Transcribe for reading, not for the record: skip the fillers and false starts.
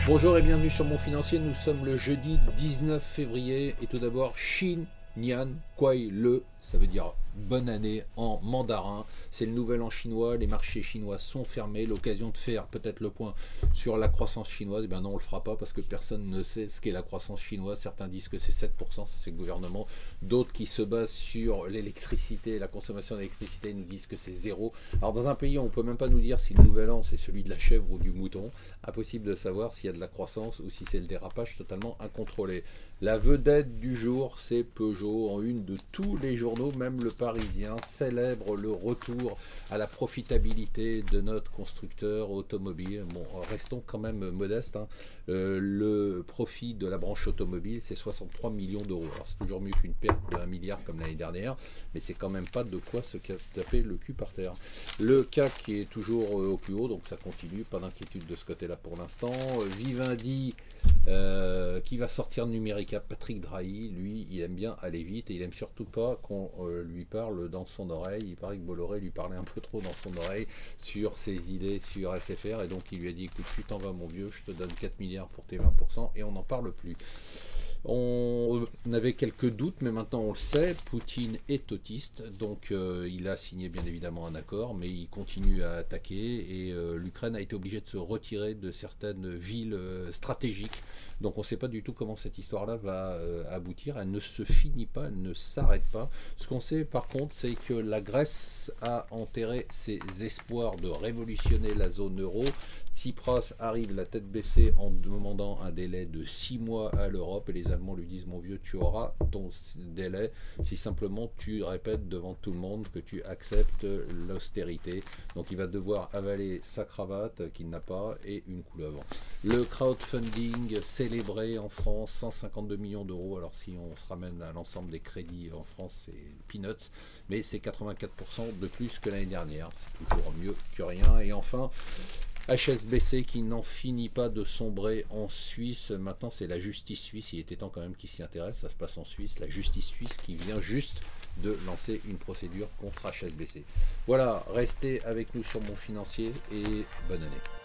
Bonjour et bienvenue sur Mon Financier, nous sommes le jeudi 19 février et tout d'abord Xin Nian Kuai Le, ça veut dire bonne année en mandarin, c'est le nouvel an chinois, les marchés chinois sont fermés, l'occasion de faire peut-être le point sur la croissance chinoise, et bien non on le fera pas parce que personne ne sait ce qu'est la croissance chinoise, certains disent que c'est 7%, ça c'est le gouvernement, d'autres qui se basent sur l'électricité, la consommation d'électricité nous disent que c'est zéro. Alors dans un pays où on ne peut même pas nous dire si le nouvel an c'est celui de la chèvre ou du mouton, impossible de savoir s'il y a de la croissance ou si c'est le dérapage totalement incontrôlé. La vedette du jour, c'est Peugeot, en une de tous les journaux, même le Parisien célèbre le retour à la profitabilité de notre constructeur automobile. Bon, restons quand même modestes, hein. Le profit de la branche automobile, c'est 63 millions d'euros. Alors c'est toujours mieux qu'une perte de 1 milliard comme l'année dernière, mais c'est quand même pas de quoi se taper le cul par terre. Le CAC qui est toujours au plus haut, donc ça continue, pas d'inquiétude de ce côté-là pour l'instant. Vivendi qui va sortir de Numérica, Patrick Drahi, lui, il aime bien aller vite et il aime surtout pas qu'on lui parle dans son oreille. Il paraît que Bolloré lui parlait un peu trop dans son oreille sur ses idées sur SFR et donc il lui a dit écoute, tu t'en vas mon vieux, je te donne 4 milliards pour tes 20% et on n'en parle plus. On avait quelques doutes, mais maintenant on le sait, Poutine est autiste, donc il a signé bien évidemment un accord, mais il continue à attaquer et l'Ukraine a été obligée de se retirer de certaines villes stratégiques. Donc on ne sait pas du tout comment cette histoire-là va aboutir, elle ne se finit pas, elle ne s'arrête pas. Ce qu'on sait par contre, c'est que la Grèce a enterré ses espoirs de révolutionner la zone euro. Tsipras arrive la tête baissée en demandant un délai de 6 mois à l'Europe et les Allemands lui disent mon vieux tu auras ton délai si simplement tu répètes devant tout le monde que tu acceptes l'austérité. Donc il va devoir avaler sa cravate qu'il n'a pas et une couleuvre. Le crowdfunding célébré en France, 152 millions d'euros. Alors si on se ramène à l'ensemble des crédits en France c'est peanuts, mais c'est 84% de plus que l'année dernière, c'est toujours mieux que rien. Et enfin HSBC qui n'en finit pas de sombrer en Suisse. Maintenant, c'est la justice suisse. Il était temps quand même qu'il s'y intéresse. Ça se passe en Suisse. La justice suisse qui vient juste de lancer une procédure contre HSBC. Voilà, restez avec nous sur Mon Financier et bonne année.